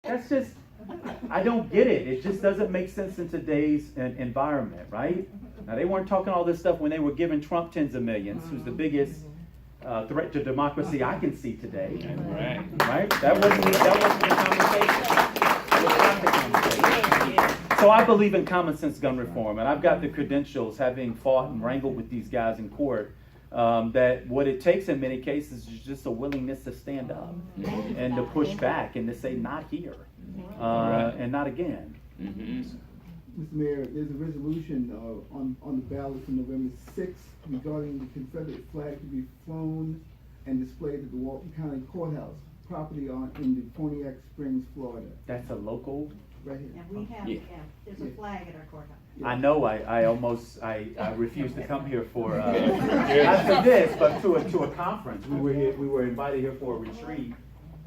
That's just, I don't get it. It just doesn't make sense in today's environment, right? Now, they weren't talking all this stuff when they were giving Trump tens of millions, who's the biggest threat to democracy I can see today. Right? That wasn't the conversation. That was not the conversation. So I believe in common sense gun reform, and I've got the credentials, having fought and wrangled with these guys in court, that what it takes in many cases is just a willingness to stand up and to push back and to say, not here, and not again. Mr. Mayor, there's a resolution on the ballot for November 6th regarding the Confederate flag to be flown and displayed at the Walton County Courthouse, property in the Pontiac Springs, Florida. That's a local. Right here. And we have, there's a flag at our courthouse. I know. I refused to come here for not for this, but to a conference. We were invited here for a retreat,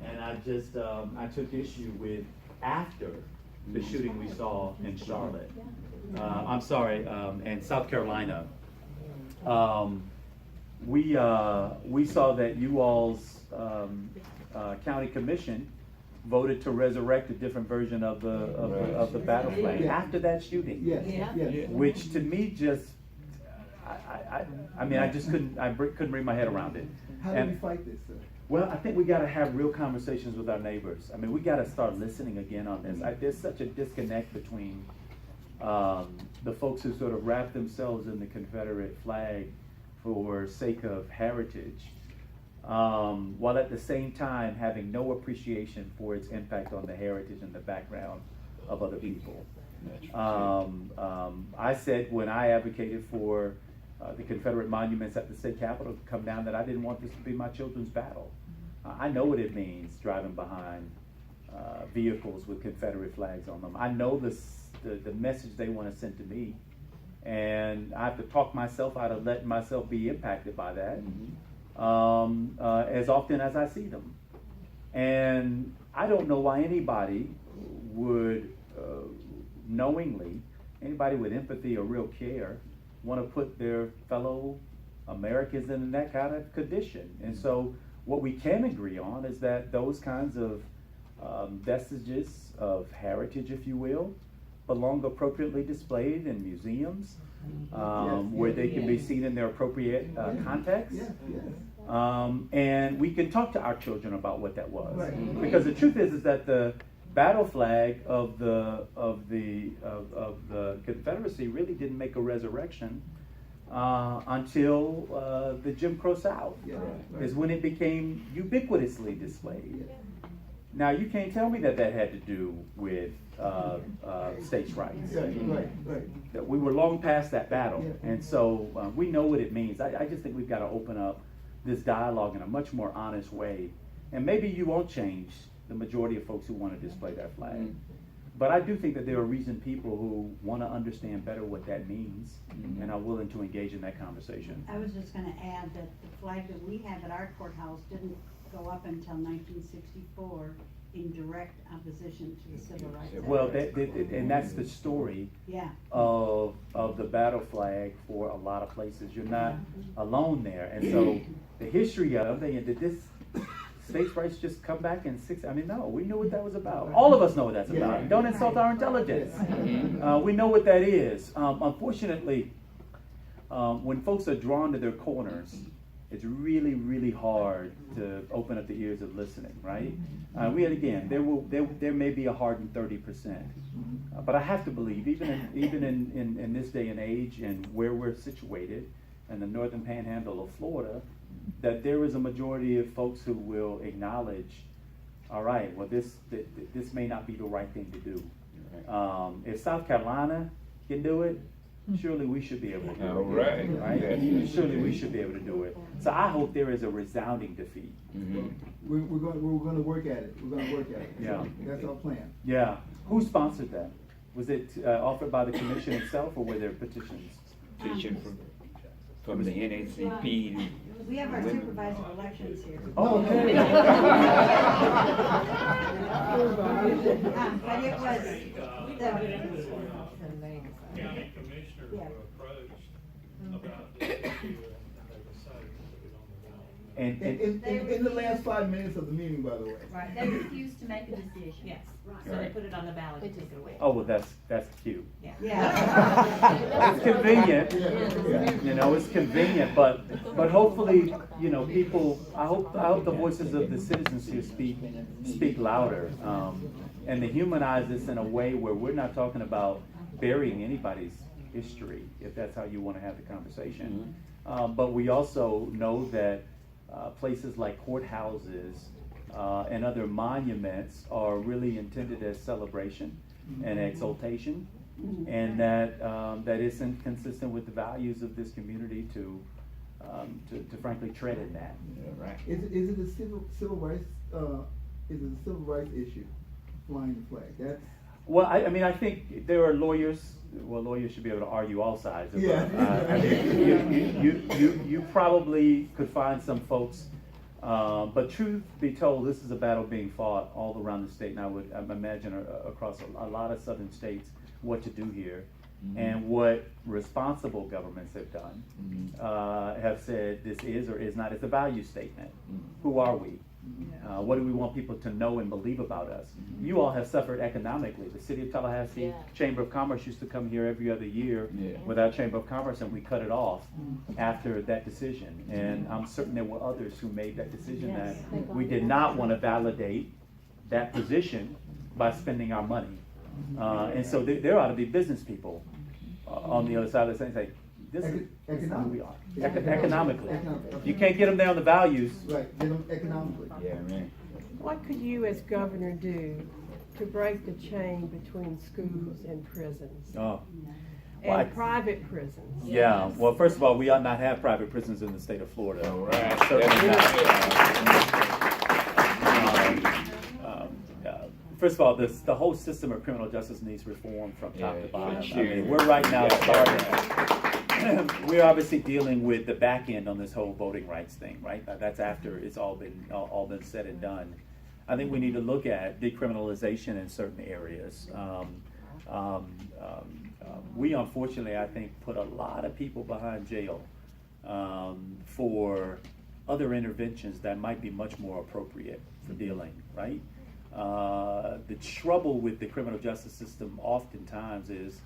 and I took issue with after the shooting we saw in Charlotte. In South Carolina. We saw that you all's county commission voted to resurrect a different version of the battle flag after that shooting. Yes. Which to me just, I just couldn't wrap my head around it. How do we fight this, sir? Well, I think we got to have real conversations with our neighbors. I mean, we got to start listening again on this. There's such a disconnect between the folks who sort of wrap themselves in the Confederate flag for sake of heritage, while at the same time having no appreciation for its impact on the heritage and the background of other people. I said when I advocated for the Confederate monuments at the state capitol to come down that I didn't want this to be my children's battle. I know what it means driving behind vehicles with Confederate flags on them. I know the message they want to send to me, and I have to talk myself out of letting myself be impacted by that as often as I see them. And I don't know why anybody would knowingly, anybody with empathy or real care, want to put their fellow Americans in that kind of condition. And so what we can agree on is that those kinds of vestiges of heritage, if you will, belong appropriately displayed in museums, where they can be seen in their appropriate context. And we can talk to our children about what that was. Because the truth is that the battle flag of the Confederacy really didn't make a resurrection until the Jim Crow South is when it became ubiquitously displayed. Now you can't tell me that had to do with states' rights. That we were long past that battle, and so we know what it means. I just think we've got to open up this dialogue in a much more honest way, and maybe you won't change the majority of folks who want to display that flag. But I do think that there are reasoned people who want to understand better what that means and are willing to engage in that conversation. I was just going to add that the flag that we have at our courthouse didn't go up until 1964 in direct opposition to the Civil Rights Act. Well, and that's the story of the battle flag for a lot of places. You're not alone there. And so the history of, I'm thinking, did this states' rights just come back in no, we knew what that was about. All of us know what that's about. Don't insult our intelligence. We know what that is. Unfortunately, when folks are drawn to their corners, it's really, really hard to open up the ears of listening, right? There may be a hardened 30%, but I have to believe, even in this day and age and where we're situated in the northern panhandle of Florida, that there is a majority of folks who will acknowledge, all right, well, this may not be the right thing to do. If South Carolina can do it, surely we should be able to do it. Right? Yes. Surely we should be able to do it. So I hope there is a resounding defeat. We're going to work at it. We're going to work at it. Yeah. So that's our plan. Yeah. Who sponsored that? Was it offered by the commission itself, or were there petitions? Petition from the NACP. We have our supervisor of elections here. Oh, okay. But it was county commissioners were approached about this issue, and they decided to put it on the ballot. In the last 5 minutes of the meeting, by the way. Right, they refused to make a decision. Yes, right. put it on the ballot and take it away. Oh, well, that's cute. Yeah. Yeah. It's convenient, you know, it's convenient, but hopefully, you know, people, I hope the voices of the citizens here speak louder, and to humanize this in a way where we're not talking about burying anybody's history, if that's how you want to have the conversation. But we also know that places like courthouses and other monuments are really intended as celebration and exaltation, and that isn't consistent with the values of this community to frankly tread in that. Yeah, right. Is it a civil rights, is it a civil rights issue, flying the flag? That's. Well, I mean, I think there are lawyers. Well, lawyers should be able to argue all sides. Yeah. I mean, you probably could find some folks, but truth be told, this is a battle being fought all around the state, and I would imagine across a lot of southern states what to do here, and what responsible governments have done, have said this is or is not. It's a value statement. Who are we? What do we want people to know and believe about us? You all have suffered economically. The city of Tallahassee Chamber of Commerce used to come here every other year with our Chamber of Commerce, and we cut it off after that decision. And I'm certain there were others who made that decision that we did not want to validate that position by spending our money. And so there ought to be business people on the other side of the same say, this is who we are. Economically. You can't get them there on the values. Right, get them economically. Yeah, man. What could you as governor do to break the chain between schools and prisons? Oh. And private prisons? Yeah, well, first of all, we ought not have private prisons in the state of Florida. All right. Certainly not. First of all, the whole system of criminal justice needs reform from top to bottom. sure. I mean, we're right now starting. We're obviously dealing with the back end on this whole voting rights thing, right? That's after it's all been said and done. I think we need to look at decriminalization in certain areas. We unfortunately, I think, put a lot of people behind jail for other interventions that might be much more appropriate for dealing, right? The trouble with the criminal justice system oftentimes is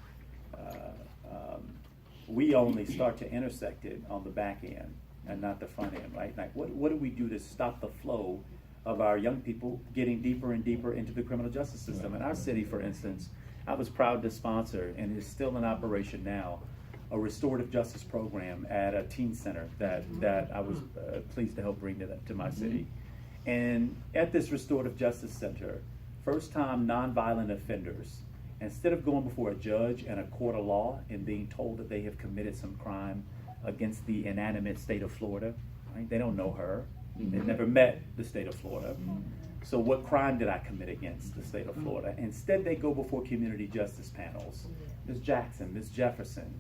we only start to intersect it on the back end and not the front end, right? Like, what do we do to stop the flow of our young people getting deeper and deeper into the criminal justice system? In our city, for instance, I was proud to sponsor, and is still in operation now, a restorative justice program at a teen center that I was pleased to help bring to my city. And at this restorative justice center, first-time nonviolent offenders, instead of going before a judge and a court of law and being told that they have committed some crime against the inanimate state of Florida, right? They don't know her. They've never met the state of Florida. So what crime did I commit against the state of Florida? Instead, they go before community justice panels. Ms. Jackson, Ms. Jefferson,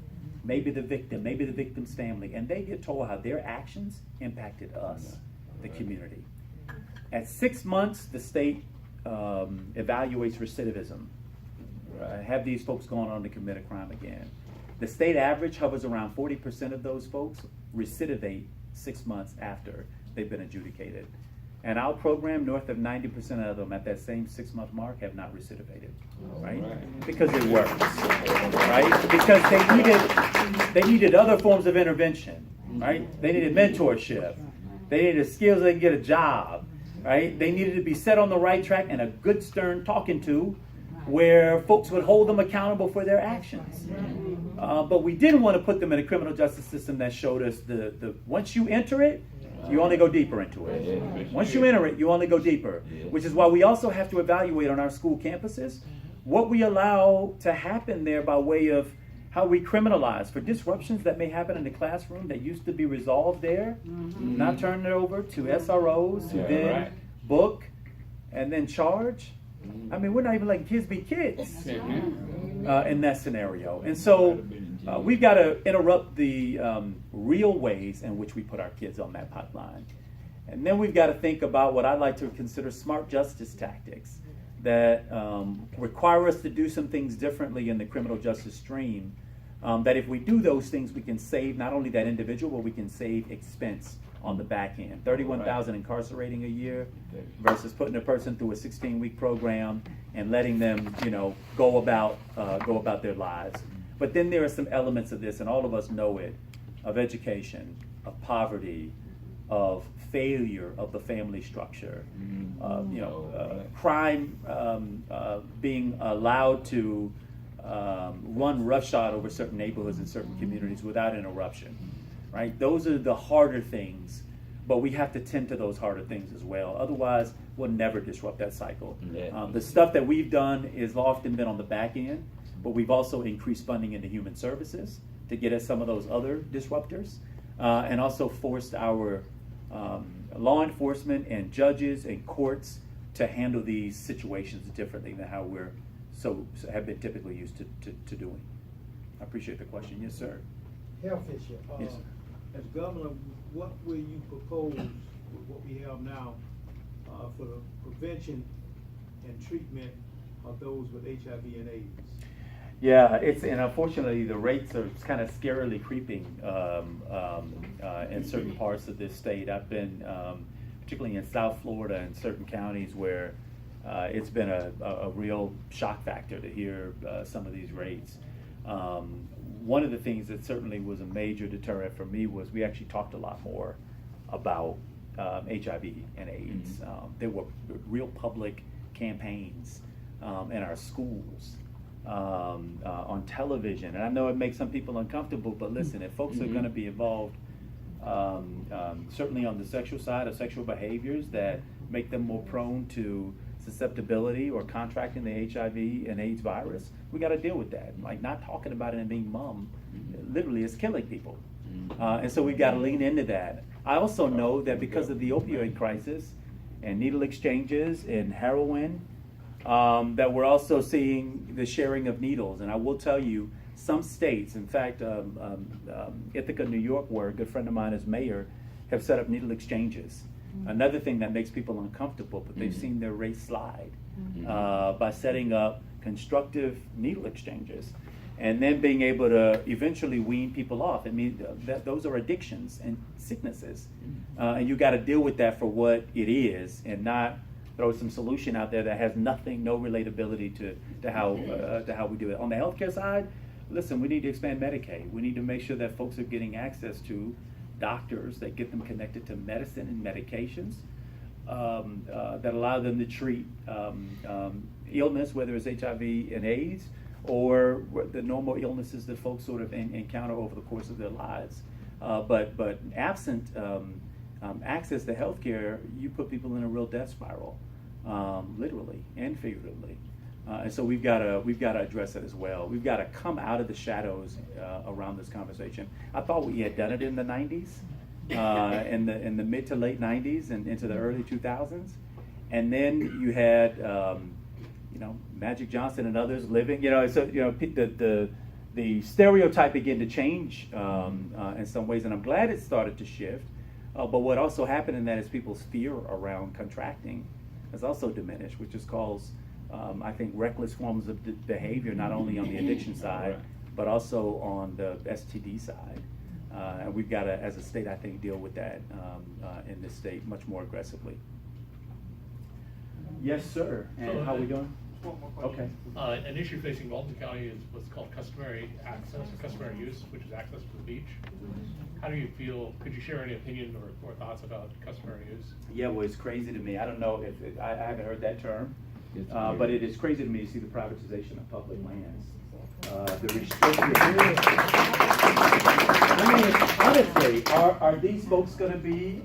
maybe the victim, maybe the victim's family, and they get told how their actions impacted us, the community. At 6 months, the state evaluates recidivism. Have these folks gone on to commit a crime again? The state average hovers around 40% of those folks recidivate 6 months after they've been adjudicated. And our program, north of 90% of them at that same 6 month mark have not recidivated, right? Because it works, right? Because they needed other forms of intervention, right? They needed mentorship. They needed skills so they can get a job, right? They needed to be set on the right track and a good stern talking to where folks would hold them accountable for their actions. But we didn't want to put them in a criminal justice system that showed us the once you enter it, you only go deeper into it. Once you enter it, you only go deeper, which is why we also have to evaluate on our school campuses what we allow to happen there by way of how we criminalize for disruptions that may happen in the classroom that used to be resolved there, not turn it over to SROs who then book and then charge. I mean, we're not even letting kids be kids in that scenario. And so we've got to interrupt the real ways in which we put our kids on that pipeline. And then we've got to think about what I like to consider smart justice tactics that require us to do some things differently in the criminal justice stream. That if we do those things, we can save not only that individual, but we can save expense on the back end. 31,000 incarcerating a year versus putting a person through a 16-week program and letting them, go about their lives. But then there are some elements of this, and all of us know it, of education, of poverty, of failure of the family structure, crime being allowed to run roughshod over certain neighborhoods and certain communities without interruption, right? Those are the harder things, but we have to tend to those harder things as well. Otherwise, we'll never disrupt that cycle. Yeah. The stuff that we've done is often been on the back end, but we've also increased funding into human services to get at some of those other disruptors, and also forced our law enforcement and judges and courts to handle these situations differently than how we're have been typically used to doing. I appreciate the question. Yes, sir. Health issue. Yes, sir. As governor, what will you propose with what we have now for the prevention and treatment of those with HIV and AIDS? Yeah, and unfortunately the rates are kind of scarily creeping in certain parts of this state. I've been particularly in South Florida and certain counties where it's been a real shock factor to hear some of these rates. One of the things that certainly was a major deterrent for me was we actually talked a lot more about HIV and AIDS. There were real public campaigns in our schools, on television. And I know it makes some people uncomfortable, but listen, if folks are going to be involved, certainly on the sexual side of sexual behaviors that make them more prone to susceptibility or contracting the HIV and AIDS virus, we got to deal with that. Like, not talking about it and being mum literally is killing people. And so we've got to lean into that. I also know that because of the opioid crisis and needle exchanges and heroin, that we're also seeing the sharing of needles. And I will tell you, some states, in fact, Ithaca, New York, where a good friend of mine is mayor, have set up needle exchanges. Another thing that makes people uncomfortable, but they've seen their rates slide by setting up constructive needle exchanges and then being able to eventually wean people off. I mean, those are addictions and sicknesses. And you got to deal with that for what it is and not throw some solution out there that has nothing, no relatability to how we do it. On the healthcare side, listen, we need to expand Medicaid. We need to make sure that folks are getting access to doctors that get them connected to medicine and medications that allow them to treat illness, whether it's HIV and AIDS or the normal illnesses that folks sort of encounter over the course of their lives. But absent access to healthcare, you put people in a real death spiral, literally and figuratively. And so we've got to address it as well. We've got to come out of the shadows around this conversation. I thought we had done it in the 90s, in the mid to late 90s and into the early 2000s, and then you had Magic Johnson and others living. The stereotype began to change in some ways, and I'm glad it started to shift. But what also happened in that is people's fear around contracting has also diminished, which has caused I think reckless forms of behavior, not only on the addiction side, but also on the STD side. And we've got to, as a state, I think, deal with that in this state much more aggressively. Yes, sir. And how are we doing? One more question. Okay. An issue facing Walton County is what's called customary access or customary use, which is access to the beach. How do you feel? Could you share any opinion or thoughts about customary use? Yeah, well, it's crazy to me. I don't know if I haven't heard that term. But it is crazy to me to see the privatization of public lands. The restrictions. I mean, honestly, are these folks going to be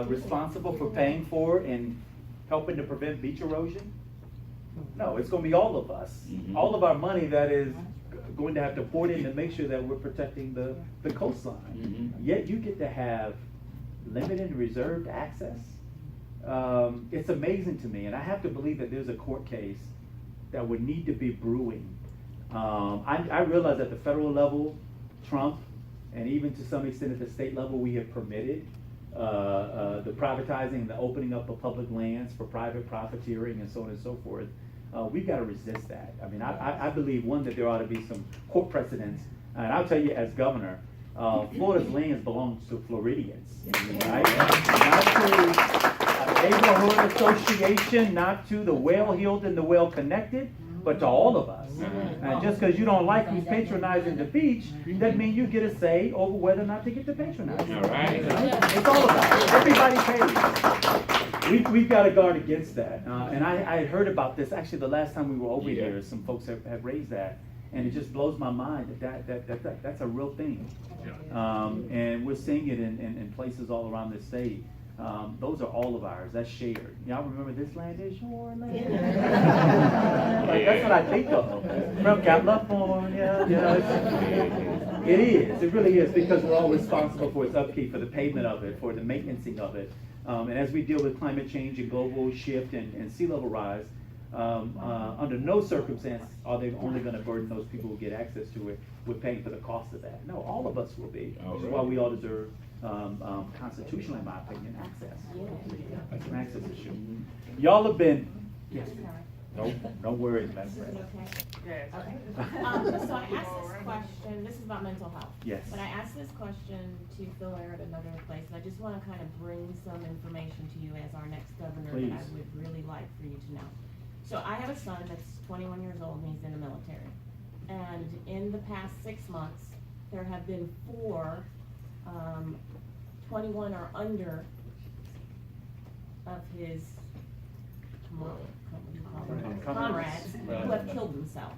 responsible for paying for and helping to prevent beach erosion? No, it's going to be all of us. All of our money that is going to have to pour in to make sure that we're protecting the coastline. Yet you get to have limited and reserved access. It's amazing to me, and I have to believe that there's a court case that would need to be brewing. I realize at the federal level, Trump, and even to some extent at the state level, we have permitted the privatizing and the opening up of public lands for private profiteering and so on and so forth. We've got to resist that. I mean, I believe, one, that there ought to be some court precedents, and I'll tell you as governor, Florida's lands belongs to Floridians, right? Not to a neighborhood association, not to the well-heeled and the well-connected, but to all of us. And just because you don't like who's patronizing the beach, doesn't mean you get a say over whether or not to get to patronize. All right. It's all about it. Everybody pays. We've got to guard against that. And I had heard about this, actually the last time we were over here, some folks have raised that. And it just blows my mind that's a real thing. And we're seeing it in places all around this state. Those are all of ours. That's shared. Y'all remember this land is your land? Like, that's what I think of. From California. You know, it is. It really is, because we're all responsible for its upkeep, for the payment of it, for the maintenancing of it. And as we deal with climate change and global shift and sea level rise, under no circumstance are they only going to burden those people who get access to it with paying for the cost of that. No, all of us will be, which is why we all deserve, constitutionally, in my opinion, access. That's an access issue. Y'all have been, yes, no worries, Madam President. Okay. So I asked this question, this is about mental health. Yes. But I asked this question to Phil Air at another place, and I just want to kind of bring some information to you as our next governor that I would really like for you to know. So I have a son that's 21 years old and he's in the military. And in the past 6 months, there have been 4 21 or under of his comrades who have killed themselves.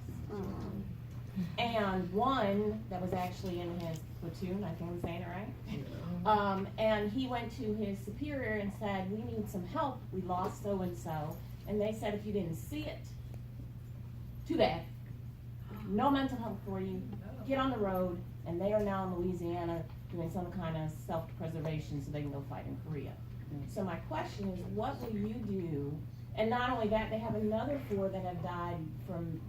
And one that was actually in his platoon, I think I'm saying it right. And he went to his superior and said, we need some help, we lost so-and-so. And they said, if you didn't see it, too bad. No mental health for you, get on the road. And they are now in Louisiana doing some kind of self-preservation so they can go fight in Korea. So my question is, what will you do? And not only that, they have another 4 that have died from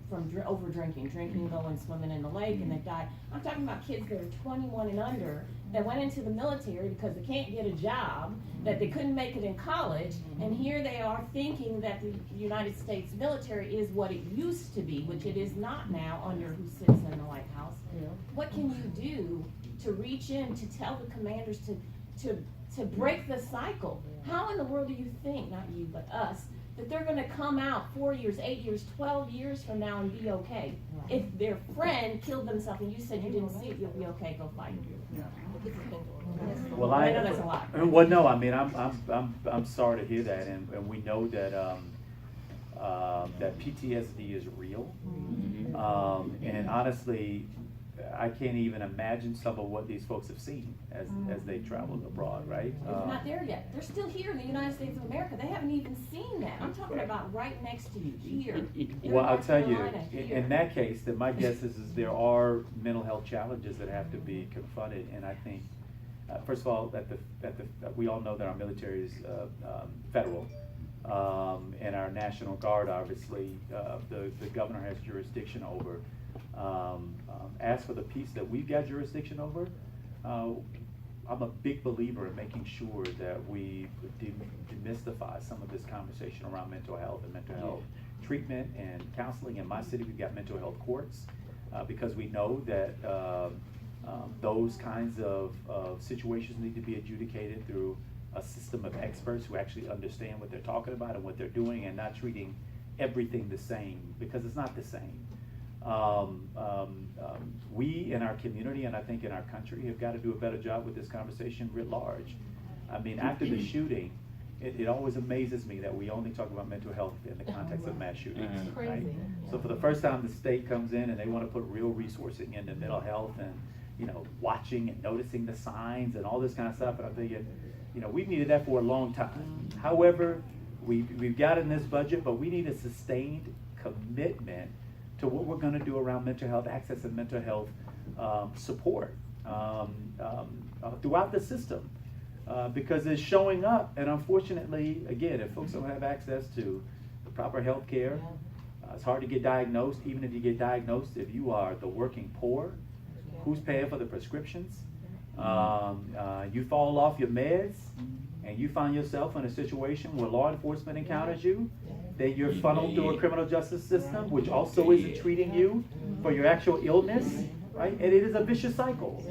over drinking, going swimming in the lake, and they've died. I'm talking about kids that are 21 and under that went into the military because they can't get a job, that they couldn't make it in college, and here they are thinking that the United States military is what it used to be, which it is not now under who sits in the White House. What can you do to reach in to tell the commanders to break the cycle? How in the world do you think, not you, but us, that they're going to come out 4 years, 8 years, 12 years from now and be okay? If their friend killed themselves and you said you didn't see it, you'll be okay, go fight. Well, I know that's a lot. Well, no, I mean, I'm sorry to hear that, and we know that that PTSD is real, and honestly, I can't even imagine some of what these folks have seen as they traveled abroad, right? They're not there yet. They're still here in the United States of America. They haven't even seen that. I'm talking about right next to you, here. Well, I'll tell you, in that case, then my guess is there are mental health challenges that have to be confronted, and I think, first of all, that we all know that our military is federal, and our National Guard, obviously, the governor has jurisdiction over. As for the piece that we've got jurisdiction over, I'm a big believer in making sure that we demystify some of this conversation around mental health and mental health treatment and counseling. In my city, we've got mental health courts, because we know that those kinds of situations need to be adjudicated through a system of experts who actually understand what they're talking about and what they're doing, and not treating everything the same, because it's not the same. We in our community, and I think in our country, have got to do a better job with this conversation writ large. I mean, after the shooting, it always amazes me that we only talk about mental health in the context of mass shootings, right? So for the first time, the state comes in and they want to put real resourcing into mental health and, you know, watching and noticing the signs and all this kind of stuff. And I'm thinking, you know, we've needed that for a long time. However, we've got in this budget, but we need a sustained commitment to what we're going to do around mental health access and mental health support throughout the system, because it's showing up. And unfortunately, again, if folks don't have access to the proper health care, it's hard to get diagnosed. Even if you get diagnosed, if you are the working poor, who's paying for the prescriptions? You fall off your meds and you find yourself in a situation where law enforcement encounters you, then you're funneled through a criminal justice system, which also isn't treating you for your actual illness. right? And it is a vicious cycle.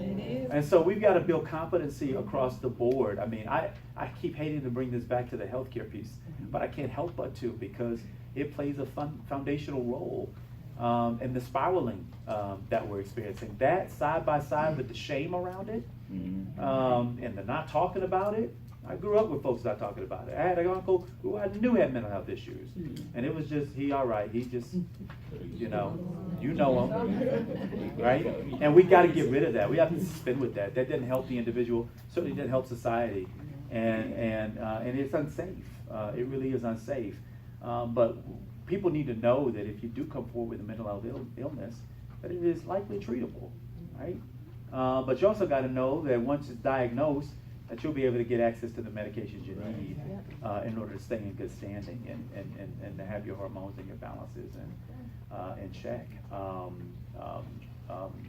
And so we've got to build competency across the board. I mean, I keep hating to bring this back to the healthcare piece, but I can't help but to, because it plays a foundational role in the spiraling that we're experiencing. That side by side with the shame around it, and the not talking about it. I grew up with folks not talking about it. I had an uncle who I knew had mental health issues, and it was just, he all right, he just, you know him, right? And we got to get rid of that. We have to suspend with that. That didn't help the individual, certainly didn't help society, and it's unsafe. It really is unsafe. But people need to know that if you do come forward with a mental health illness, that it is likely treatable, right? But you also got to know that once it's diagnosed, that you'll be able to get access to the medications you need in order to stay in good standing and to have your hormones and your balances in check.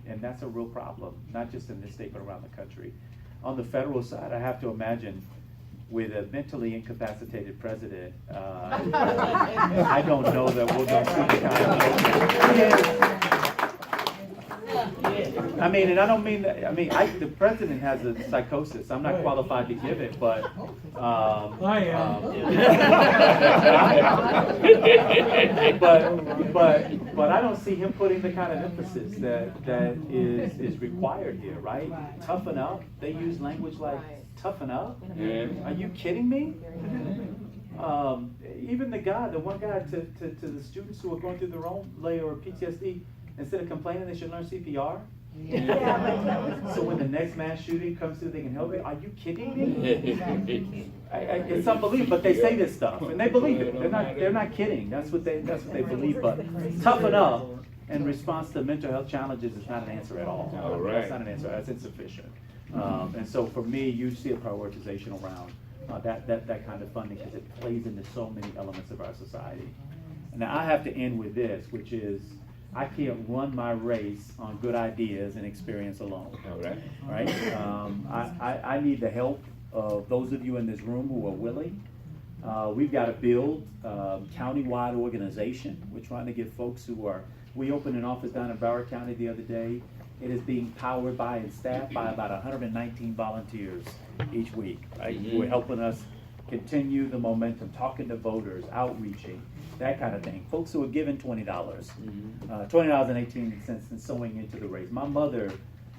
And that's a real problem, not just in this state, but around the country. On the federal side, I have to imagine with a mentally incapacitated president, I don't know that we're going to see the kind of I mean, and I don't mean that, I mean, the president has a psychosis. I'm not qualified to give it, but, I am. But I don't see him putting the kind of emphasis that is required here, right? Toughen up. They use language like toughen up. Are you kidding me? Even the one guy to the students who are going through their own layer of PTSD, instead of complaining, they should learn CPR. So when the next mass shooting comes through, they can help you. Are you kidding me? It's unbelievable, but they say this stuff and they believe it. They're not kidding. That's what they believe. But toughen up in response to mental health challenges is not an answer at all. All right. That's not an answer. That's insufficient. And so for me, you see a prioritization around that kind of funding, because it plays into so many elements of our society. Now I have to end with this, which is, I can't run my race on good ideas and experience alone. All right. Right? I need the help of those of you in this room who are willing. We've got to build county-wide organization. We're trying to get folks we opened an office down in Broward County the other day. It is being powered by and staffed by about 119 volunteers each week. Right? Who are helping us continue the momentum, talking to voters, outreaching, that kind of thing. Folks who are giving $20, $20.18 and sewing into the race. My mother,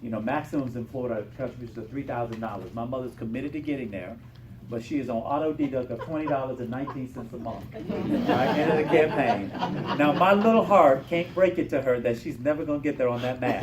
maximums in Florida contributes to $3,000. My mother's committed to getting there, but she is on auto deduct of $20.19 a month, right, end of the campaign. Now, my little heart can't break it to her that she's never going to get there on that math,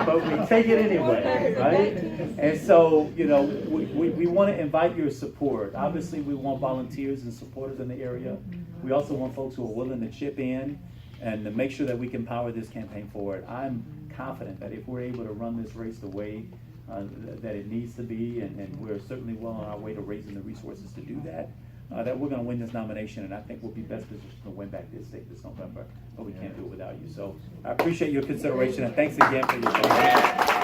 but we take it anyway, right? And so, we want to invite your support. Obviously, we want volunteers and supporters in the area. We also want folks who are willing to chip in and to make sure that we can power this campaign forward. I'm confident that if we're able to run this race the way that it needs to be, and we're certainly well on our way to raising the resources to do that, that we're going to win this nomination, and I think we'll be best positioned to win back this state this November, but we can't do it without you. So I appreciate your consideration, and thanks again for your support.